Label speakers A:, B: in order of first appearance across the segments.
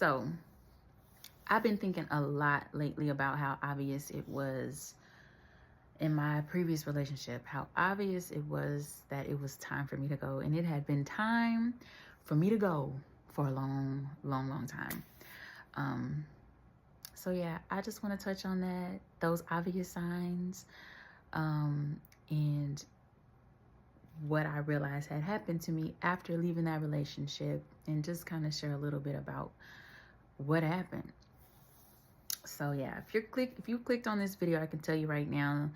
A: So I've been thinking a lot lately about how obvious it was in my previous relationship, how obvious it was that it was time for me to go. And it had been time for me to go for a long, long, long time. So yeah, I just want to touch on that, those obvious signs, and what I realized had happened to me after leaving that relationship, and just kind of share a little bit about what happened. So yeah, if you clicked on this video, I can tell you right now,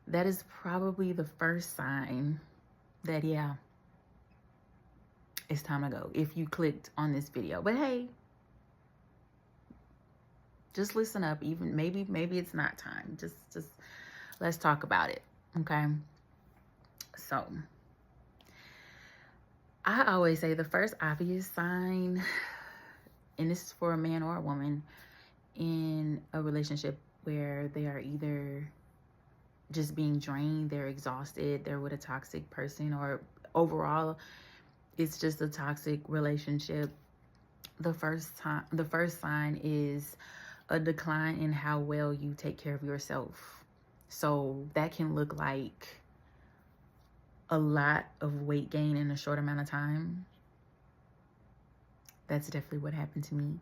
A: that is probably the first sign that yeah, it's time to go. If you clicked on this video, but hey, just listen up. Even maybe it's not time. Just let's talk about it, okay? So I always say the first obvious sign, and this is for a man or a woman in a relationship where they are either just being drained, they're exhausted, they're with a toxic person, or overall it's just a toxic relationship. The first sign is a decline in how well you take care of yourself. So that can look like a lot of weight gain in a short amount of time. That's definitely what happened to me.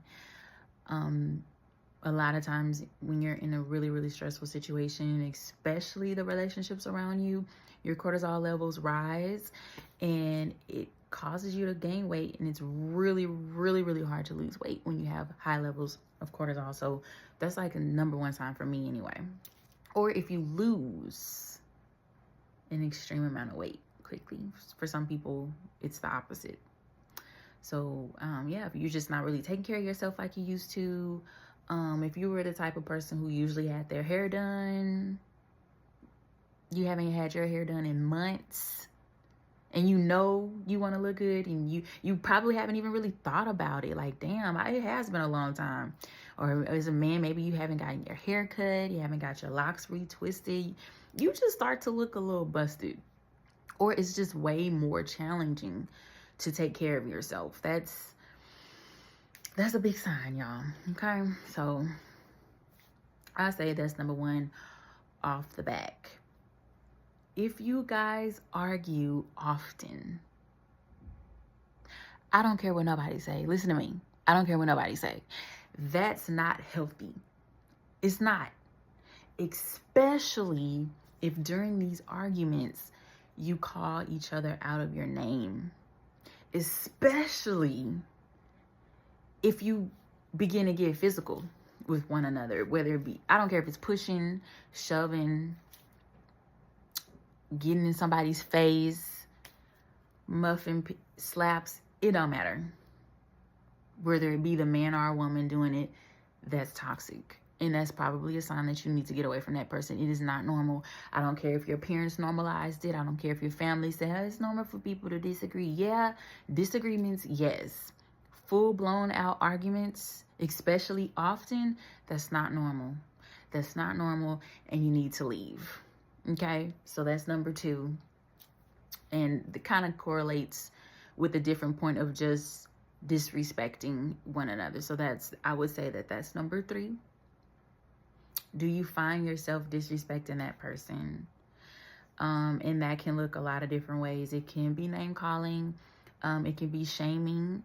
A: A lot of times when you're in a really, really stressful situation, especially the relationships around you, your cortisol levels rise and it causes you to gain weight. And it's really, really, really hard to lose weight when you have high levels of cortisol. So that's like a number one sign for me anyway. Or if you lose an extreme amount of weight quickly. For some people, it's the opposite. So yeah, if you're just not really taking care of yourself like you used to, if you were the type of person who usually had their hair done, you haven't had your hair done in months, and you know you want to look good, and you probably haven't even really thought about it. Like, damn, it has been a long time. Or as a man, maybe you haven't gotten your hair cut, you haven't got your locks retwisted. You just start to look a little busted. Or it's just way more challenging to take care of yourself. That's a big sign, y'all. Okay, so I say that's number one off the back. If you guys argue often, I don't care what nobody say. Listen to me. I don't care what nobody say. That's not healthy. It's not. Especially if during these arguments you call each other out of your name. Especially if you begin to get physical with one another, whether it be, I don't care if it's pushing, shoving, getting in somebody's face, muffin slaps, it don't matter. Whether it be the man or a woman doing it, that's toxic. And that's probably a sign that you need to get away from that person. It is not normal. I don't care if your parents normalized it. I don't care if your family said, oh, it's normal for people to disagree. Yeah, disagreements, yes. Full-blown out arguments, especially often, that's not normal. That's not normal, and you need to leave. Okay, so that's number two. And it kind of correlates with a different point of just disrespecting one another. So I would say that's number three. Do you find yourself disrespecting that person? And that can look a lot of different ways. It can be name calling. It can be shaming.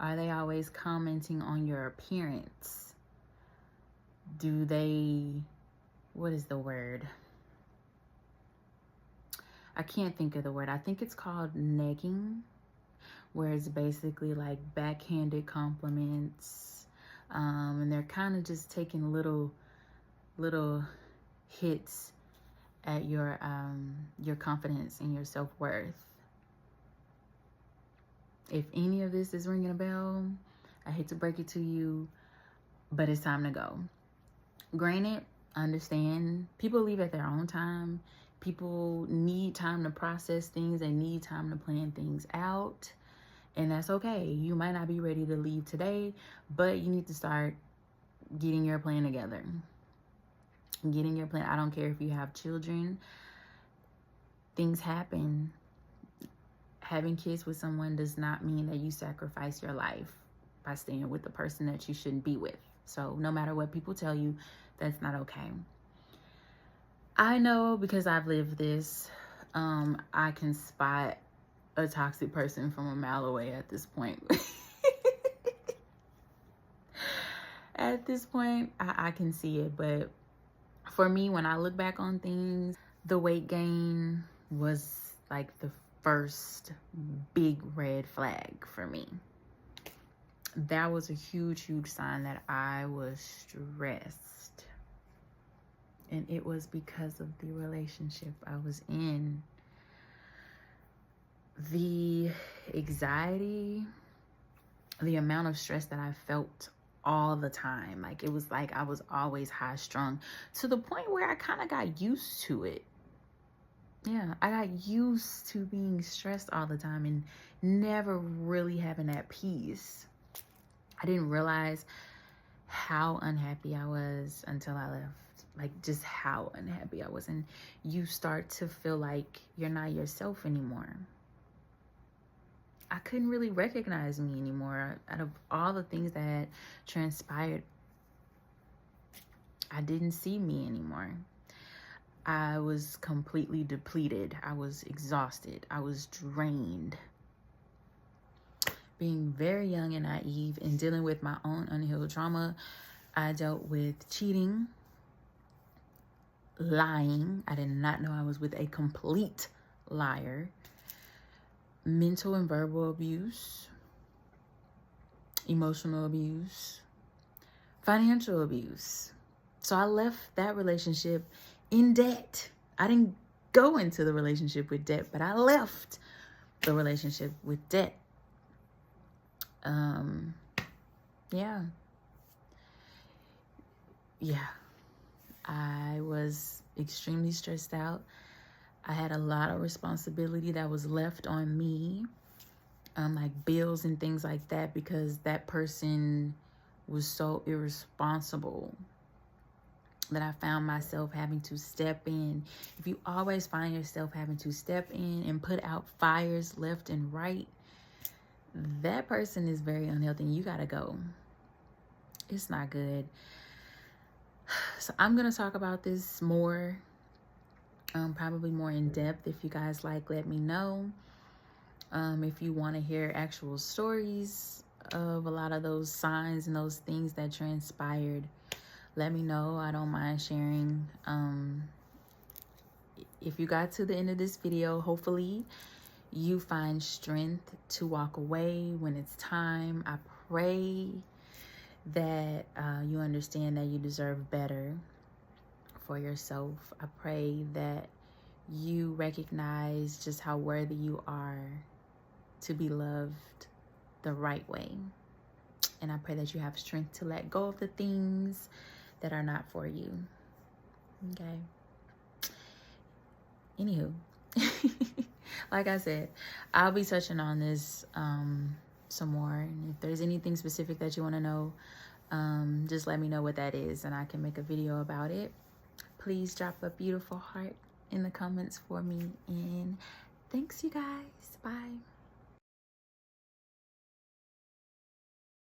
A: Are they always commenting on your appearance? Do they, what is the word? I can't think of the word. I think it's called negging, where it's basically like backhanded compliments. And they're kind of just taking little hits at your confidence and your self-worth. If any of this is ringing a bell, I hate to break it to you, but it's time to go. Granted, understand, people leave at their own time. People need time to process things. They need time to plan things out. And that's okay. You might not be ready to leave today, but you need to start getting your plan together. Getting your plan. I don't care if you have children. Things happen. Having kids with someone does not mean that you sacrifice your life. by staying with the person that you shouldn't be with. So no matter what people tell you, that's not okay. I know because I've lived this, I can spot a toxic person from a mile away at this point. At this point, I can see it. But for me, when I look back on things, the weight gain was like the first big red flag for me. That was a huge sign that I was stressed. And it was because of the relationship I was in. The anxiety, the amount of stress that I felt all the time. Like, it was like I was always high strung to the point where I kind of got used to it. Yeah, I got used to being stressed all the time and never really having that peace. I didn't realize how unhappy I was until I left. Like, just how unhappy I was. And you start to feel like you're not yourself anymore. I couldn't really recognize me anymore. Out of all the things that had transpired, I didn't see me anymore. I was completely depleted. I was exhausted. I was drained. Being very young and naive and dealing with my own unhealed trauma, I dealt with cheating, lying. I did not know I was with a complete liar. Mental and verbal abuse, emotional abuse, financial abuse. So I left that relationship in debt. I didn't go into the relationship with debt, but I left the relationship with debt. Yeah. I was extremely stressed out. I had a lot of responsibility that was left on me, like bills and things like that, because that person was so irresponsible that I found myself having to step in. If you always find yourself having to step in and put out fires left and right, that person is very unhealthy and you gotta go. It's not good. So I'm gonna talk about this more, probably more in depth. If you guys like, let me know. If you want to hear actual stories of a lot of those signs and those things that transpired, let me know. I don't mind sharing. If you got to the end of this video, hopefully you find strength to walk away when it's time. I pray that you understand that you deserve better for yourself. I pray that you recognize just how worthy you are to be loved the right way. And I pray that you have strength to let go of the things that are not for you. Okay. Anywho, like I said, I'll be touching on this some more. And if there's anything specific that you want to know, just let me know what that is and I can make a video about it. Please drop a beautiful heart in the comments for me. And thanks, you guys. Bye.